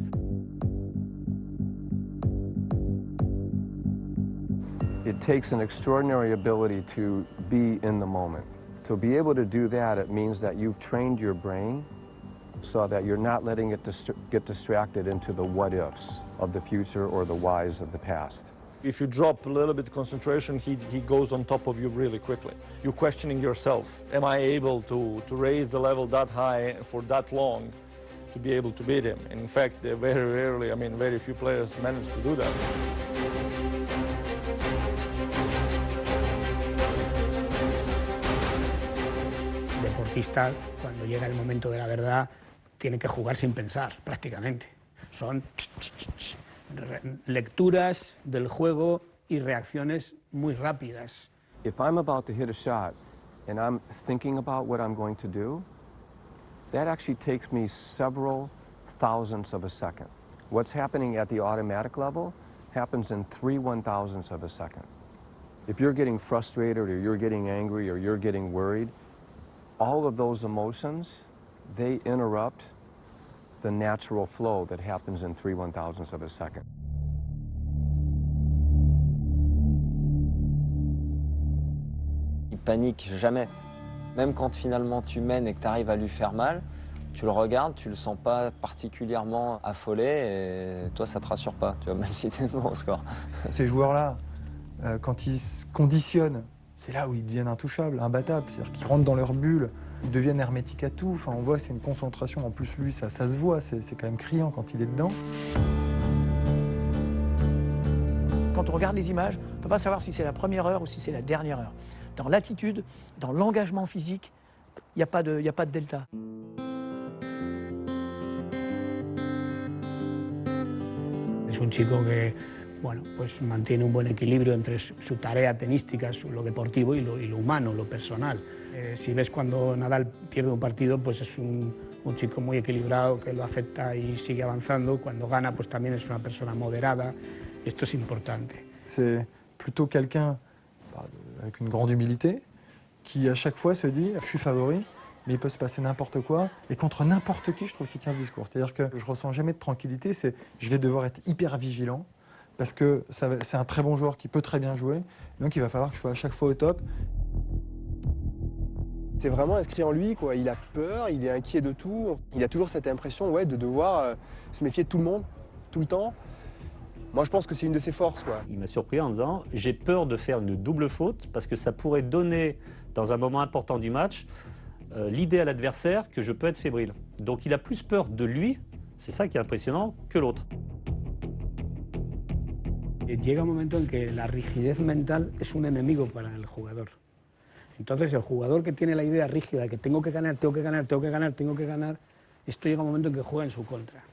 It takes an extraordinary ability to be in the moment. To be able to do that, it means that you've trained your brain so that you're not letting it get distracted into the what-ifs of the future or the whys of the past. If you drop a little bit of concentration, he goes on top of you really quickly. You're questioning yourself. Am I able to raise the level that high for that long to be able to beat him? And in fact, very rarely, I mean, very few players manage to do that. El deportista, cuando llega el momento de la verdad, tiene que jugar sin pensar, prácticamente. Son lecturas del juego y reacciones muy rápidas. If I'm about to hit a shot and I'm thinking about what I'm going to do, that actually takes me several thousandths of a second. What's happening at the automatic level happens in 3/1000ths of a second. If you're getting frustrated or you're getting angry or you're getting worried, all of those emotions, they interrupt the natural flow that happens in 3/1000ths of a second. Il panique jamais. Même quand finalement tu mènes et que tu arrives à lui faire mal, tu le regardes, tu le sens pas particulièrement affolé et toi ça te rassure pas, tu vois, même si tu es devant au score. Ces joueurs-là, quand ils se conditionnent, c'est là où ils deviennent intouchables, imbattables, c'est-à-dire qu'ils rentrent dans leur bulle, ils deviennent hermétiques à tout. Enfin, on voit que c'est une concentration, en plus lui, ça se voit, c'est quand même criant quand il est dedans. Quand on regarde les images, on ne peut pas savoir si c'est la première heure ou si c'est la dernière heure. Dans l'attitude, dans l'engagement physique, il n'y a pas de delta. Es un chico que, bueno, pues mantiene un buen equilibrio entre su tarea tenística, lo deportivo y lo humano, lo personal. Si ves cuando Nadal pierde un partido, pues es un chico muy equilibrado que lo acepta y sigue avanzando. Cuando gana, pues también es una persona moderada. Esto es importante. C'est plutôt quelqu'un avec une grande humilité qui à chaque fois se dit « je suis favori ». Mais il peut se passer n'importe quoi. Et contre n'importe qui, je trouve qu'il tient ce discours. C'est-à-dire que je ressens jamais de tranquillité. Je vais devoir être hyper vigilant parce que c'est un très bon joueur qui peut très bien jouer. Donc il va falloir que je sois à chaque fois au top. C'est vraiment inscrit en lui, quoi. Il a peur, il est inquiet de tout. Il a toujours cette impression, ouais, de devoir se méfier de tout le monde, tout le temps. Moi, je pense que c'est une de ses forces, quoi. Il m'a surpris en disant « j'ai peur de faire une double faute parce que ça pourrait donner, dans un moment important du match, l'idée à l'adversaire que je peux être fébrile. » Donc il a plus peur de lui, c'est ça qui est impressionnant, que l'autre. Llega un momento en que la rigidez mental es un enemigo para el jugador. Entonces el jugador que tiene la idea rígida de que tengo que ganar, tengo que ganar, tengo que ganar, tengo que ganar, esto llega un momento en que juega en su contra.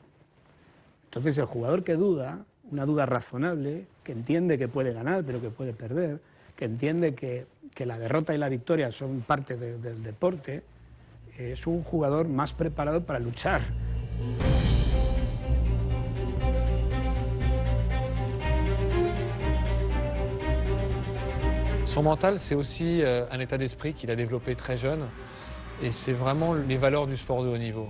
Entonces el jugador que duda, una duda razonable, que entiende que puede ganar pero que puede perder, que entiende que la derrota y la victoria son parte del deporte, es un jugador más preparado para luchar. Son mental, c'est aussi un état d'esprit qu'il a développé très jeune et c'est vraiment les valeurs du sport de haut niveau.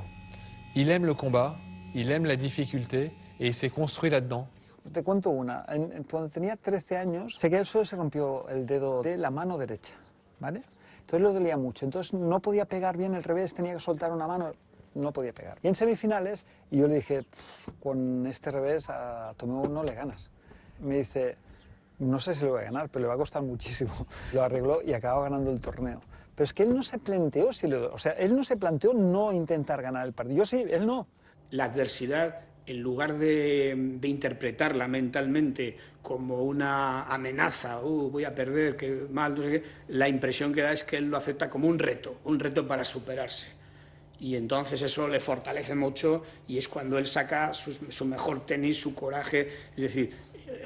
Il aime le combat, il aime la difficulté et il s'est construit là-dedans. Te cuento una. Cuando tenía 13 años, sé que él solo se rompió el dedo de la mano derecha, ¿vale? Entonces lo dolía mucho. Entonces no podía pegar bien el revés, tenía que soltar una mano, no podía pegar. Y en semifinales, y yo le dije, con este revés a Tomeu no le ganas. Me dice, no sé si lo voy a ganar, pero le va a costar muchísimo. Lo arregló y acabó ganando el torneo. Pero es que él no se planteó, o sea, él no se planteó no intentar ganar el partido. Yo sí, él no. La adversidad, en lugar de interpretarla mentalmente como una amenaza, voy a perder, qué mal, no sé qué, la impresión que da es que él lo acepta como un reto para superarse. Y entonces eso le fortalece mucho y es cuando él saca su mejor tenis, su coraje. Es decir,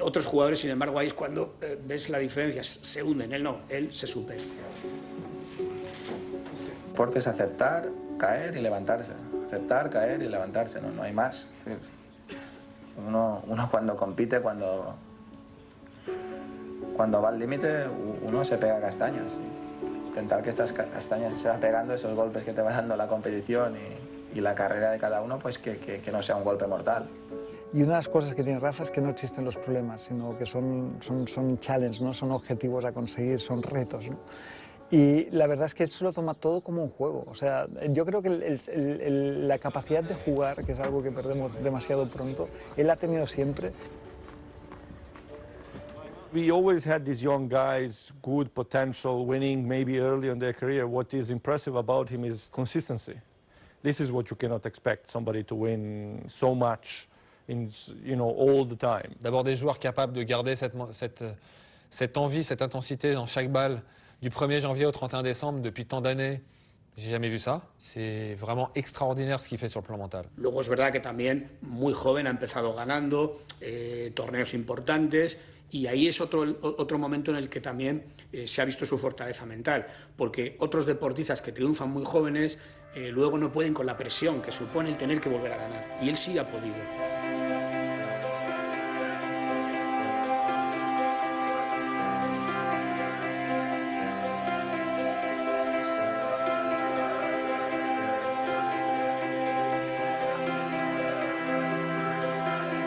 otros jugadores, sin embargo, ahí es cuando ves la diferencia, se hunden, él no, él se supera. El deporte es aceptar, caer y levantarse. Aceptar, caer y levantarse, no hay más. Uno cuando compite, cuando va al límite, uno se pega castañas. Intentar que estas castañas se van pegando, esos golpes que te va dando la competición y la carrera de cada uno, pues que no sea un golpe mortal. Y una de las cosas que tiene Rafa es que no existen los problemas, sino que son challenges, ¿no? Son objetivos a conseguir, son retos, ¿no? Y la verdad es que él se lo toma todo como un juego. O sea, yo creo que la capacidad de jugar, que es algo que perdemos demasiado pronto, él ha tenido siempre. We always had these young guys, good potential, winning maybe early in their career. What is impressive about him is consistency. This is what you cannot expect somebody to win so much, all the time. D'abord des joueurs capables de garder cette envie, cette intensité dans chaque balle. Du 1er janvier au 31 décembre, depuis tant d'années, j'ai jamais vu ça. C'est vraiment extraordinaire ce qu'il fait sur le plan mental. Luego es verdad que también muy joven ha empezado ganando torneos importantes y ahí es otro momento en el que también se ha visto su fortaleza mental, porque otros deportistas que triunfan muy jóvenes luego no pueden con la presión que supone el tener que volver a ganar, y él sí ha podido.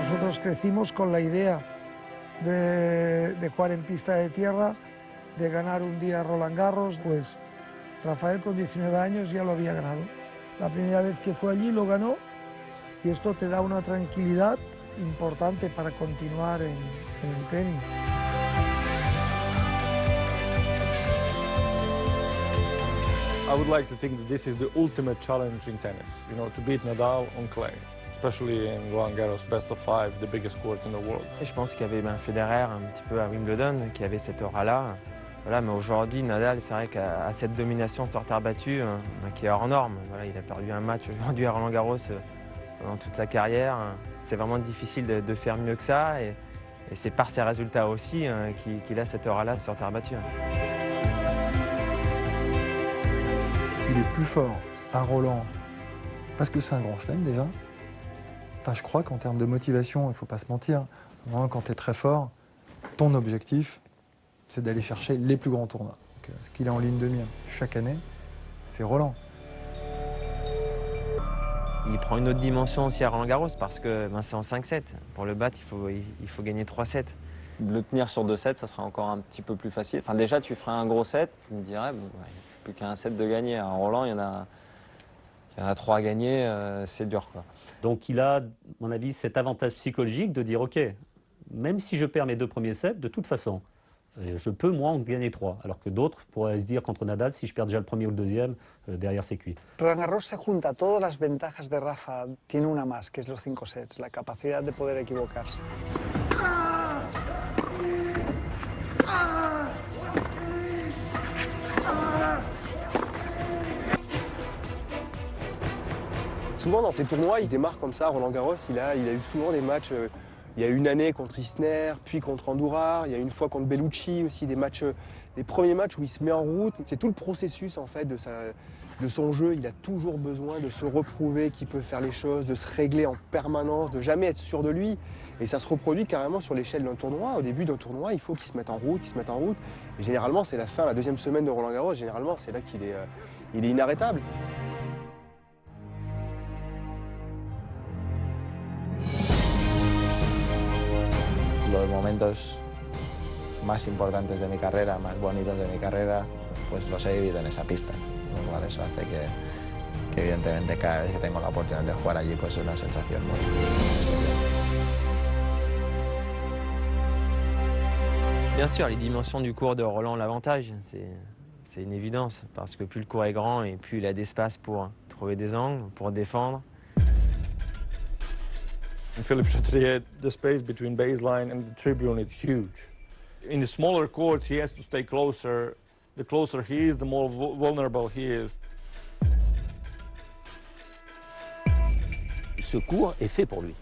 Nosotros crecimos con la idea de jugar en pista de tierra, de ganar un día Roland Garros. Pues Rafael con 19 años ya lo había ganado. La primera vez que fue allí lo ganó y esto te da una tranquilidad importante para continuar en el tenis. I would like to think that this is the ultimate challenge in tennis, to beat Nadal on clay. Especially in Roland Garros, best of 5, the biggest court in the world. Je pense qu'il y avait Federer un petit peu à Wimbledon, qui avait cette aura-là. Voilà, mais aujourd'hui, Nadal, c'est vrai qu'à cette domination sur terre battue, qui est hors norme. Voilà, il a perdu un match aujourd'hui à Roland Garros pendant toute sa carrière. C'est vraiment difficile de faire mieux que ça, et c'est par ses résultats aussi qu'il a cette aura-là sur terre battue. Il est plus fort à Roland parce que c'est un grand chelem déjà. Enfin, je crois qu'en termes de motivation, il ne faut pas se mentir. Vraiment, quand tu es très fort, ton objectif, c'est d'aller chercher les plus grands tournois. Donc, ce qu'il est en ligne de mire chaque année, c'est Roland. Il prend une autre dimension aussi à Roland Garros parce que c'est en 5-7. Pour le battre, il faut gagner 3-7. Le tenir sur 2 sets, ça sera encore un petit peu plus facile. Enfin, déjà, tu ferais un gros set, tu me dirais, plus qu'un set de gagner. À Roland, il y en a 3 à gagner, c'est dur, quoi. Donc il a, à mon avis, cet avantage psychologique de dire, OK, même si je perds mes 2 premiers sets, de toute façon, je peux, moi, en gagner 3. Alors que d'autres pourraient se dire contre Nadal, si je perds déjà le premier ou le deuxième, derrière c'est cuit. Roland Garros se junta todas las ventajas de Rafa, tiene una más, que es los 5 sets, la capacidad de poder equivocarse. Souvent dans ces tournois, il démarre comme ça, Roland Garros, il a eu souvent des matchs, il y a une année contre Isner, puis contre Andujar, il y a une fois contre Bellucci aussi, des premiers matchs où il se met en route. C'est tout le processus en fait de son jeu, il a toujours besoin de se reprouver qu'il peut faire les choses, de se régler en permanence, de jamais être sûr de lui. Et ça se reproduit carrément sur l'échelle d'un tournoi. Au début d'un tournoi, il faut qu'il se mette en route, Et généralement, c'est la fin, la 2e semaine de Roland Garros, généralement, c'est là qu'il est inarrêtable. los momentos más importantes de mi carrera, más bonitos de mi carrera, pues los he vivido en esa pista, lo cual eso hace que evidentemente cada vez que tengo la oportunidad de jugar allí pues es una sensación muy Bien sûr, les dimensions du cours de Roland l'avantage, c'est une évidence, parce que plus le cours est grand et plus il a d'espace pour trouver des angles, pour défendre. In Philippe Chatrier, the space between baseline and the tribune is huge. In the smaller courts, he has to stay closer. The closer he is, the more vulnerable he is. Ce cours est fait pour lui,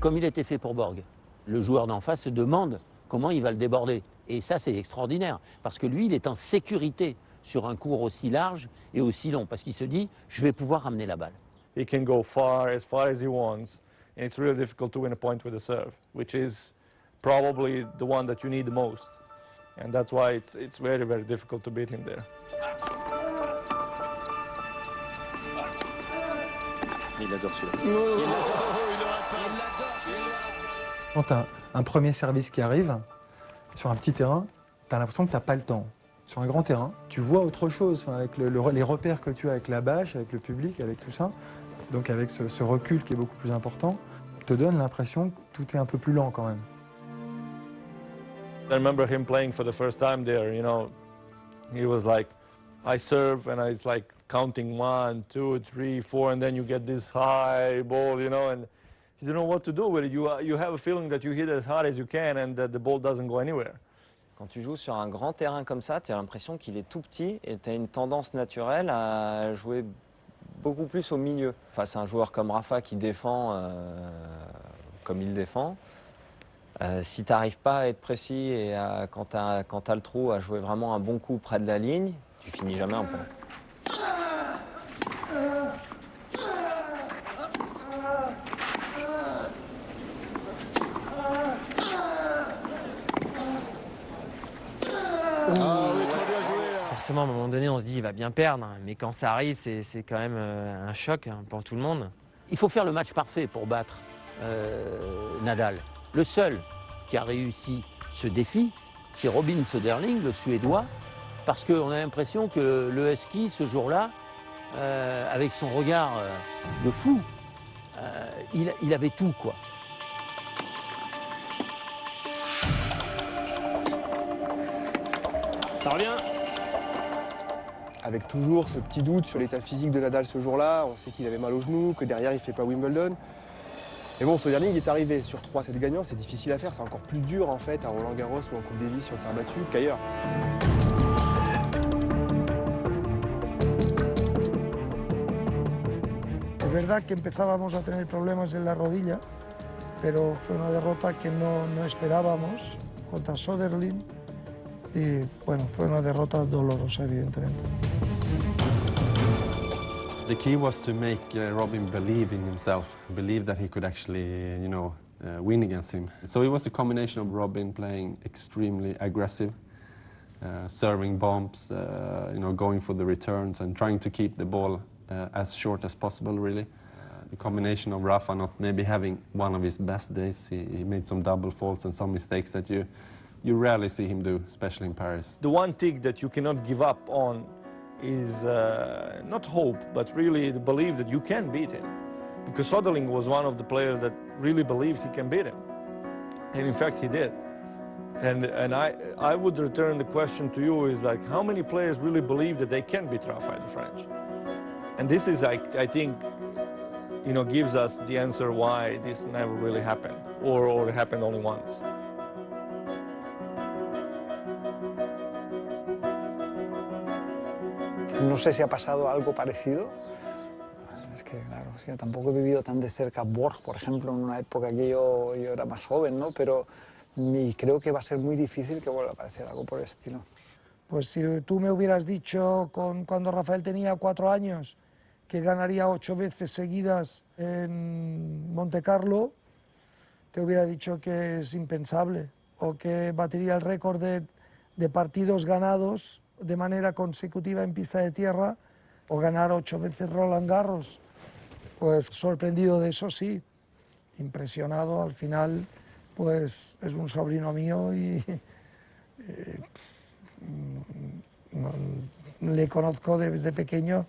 comme il était fait pour Borg. Le joueur d'en face se demande comment il va le déborder. Et ça, c'est extraordinaire, parce que lui, il est en sécurité sur un cours aussi large et aussi long, parce qu'il se dit, je vais pouvoir ramener la balle. He can go far as he wants, and it's really difficult to win a point with a serve, which is probably the one that you need the most. And that's why it's very, very difficult to beat him there. Il adore celui-là. Quand tu as un premier service qui arrive, sur un petit terrain, tu as l'impression que tu n'as pas le temps. Sur un grand terrain, tu vois autre chose, avec les repères que tu as avec la bâche, avec le public, avec tout ça, donc avec ce recul qui est beaucoup plus important, te donne l'impression que tout est un peu plus lent quand même. I remember him playing for the first time there, you know, he was like, I serve, and I was like counting 1, 2, 3, 4, and then you get this high ball, you know, and you don't know what to do with it. You have a feeling that you hit as hard as you can and that the ball doesn't go anywhere. Quand tu joues sur un grand terrain comme ça, tu as l'impression qu'il est tout petit et tu as une tendance naturelle à jouer beaucoup plus au milieu. Face à un joueur comme Rafa qui défend comme il défend, si tu n'arrives pas à être précis et quand tu as le trou à jouer vraiment un bon coup près de la ligne, tu finis jamais un point. Forcément, à un moment donné, on se dit il va bien perdre, mais quand ça arrive, c'est quand même un choc pour tout le monde. Il faut faire le match parfait pour battre Nadal. Le seul qui a réussi ce défi, c'est Robin Söderling, le Suédois, parce qu'on a l'impression que le Husky, ce jour-là, avec son regard de fou, il avait tout, quoi. Ça revient. Avec toujours ce petit doute sur l'état physique de Nadal ce jour-là, on sait qu'il avait mal au genou, que derrière il ne fait pas Wimbledon. Mais bon, Söderling est arrivé sur 3 sets gagnants, c'est difficile à faire, c'est encore plus dur en fait à Roland Garros ou en Coupe Davis sur terre battue qu'ailleurs. Es verdad que empezábamos a tener problemas en la rodilla, pero fue una derrota que no esperábamos contra Söderling y bueno, fue una derrota dolorosa evidentemente. The key was to make Robin believe in himself, believe that he could actually, win against him. So it was a combination of Robin playing extremely aggressive, serving bombs, going for the returns and trying to keep the ball as short as possible, really. The combination of Rafa not maybe having one of his best days. He made some double faults and some mistakes that you rarely see him do, especially in Paris. The one thing that you cannot give up on is not hope, but really the belief that you can beat him. Because Söderling was one of the players that really believed he can beat him. And in fact, he did. And I would return the question to you is like, how many players really believe that they can beat Rafael the French? And this is, I think, gives us the answer why this never really happened, or happened only once. No sé si ha pasado algo parecido. Es que, claro, sí, tampoco he vivido tan de cerca Borg, por ejemplo, en una época que yo era más joven, ¿no? Pero creo que va a ser muy difícil que vuelva a aparecer algo por el estilo. Pues si tú me hubieras dicho cuando Rafael tenía 4 años que ganaría 8 veces seguidas en Monte Carlo, te hubiera dicho que es impensable, o que batería el récord de partidos ganados de manera consecutiva en pista de tierra, o ganar 8 veces Roland Garros. Pues sorprendido de eso, sí, impresionado al final pues es un sobrino mío y le conozco desde pequeño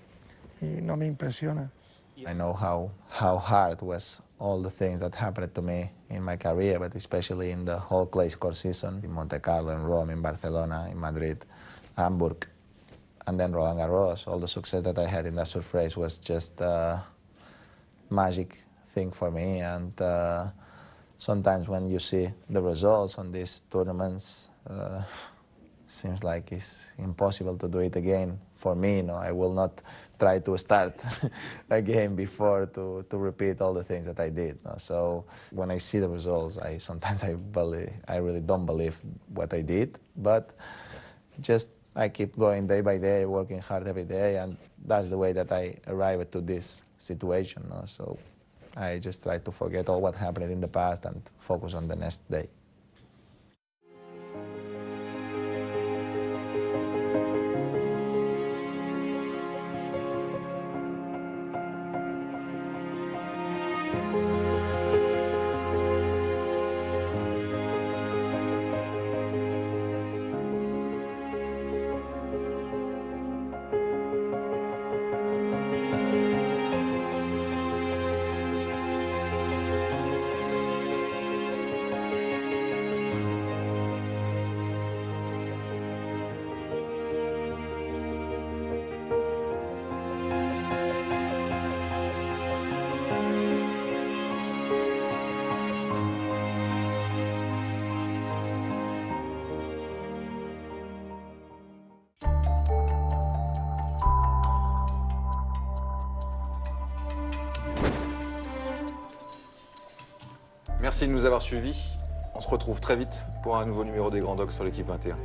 y no me impresiona. I know how hard was all the things that happened to me in my career, but especially in the whole clay court season, in Monte Carlo, in Rome, in Barcelona, in Madrid, Hamburg, and then Roland Garros. All the success that I had in that surf race was just a magic thing for me, and sometimes when you see the results on these tournaments, seems like it's impossible to do it again for me. No, I will not try to start again before to repeat all the things that I did. No? So when I see the results, sometimes I really don't believe what I did, but just I keep going day by day, working hard every day, and that's the way that I arrived to this situation. No? So I just try to forget all what happened in the past and focus on the next day. Merci de nous avoir suivis. On se retrouve très vite pour un nouveau numéro des Grands Dogs sur l'équipe 21.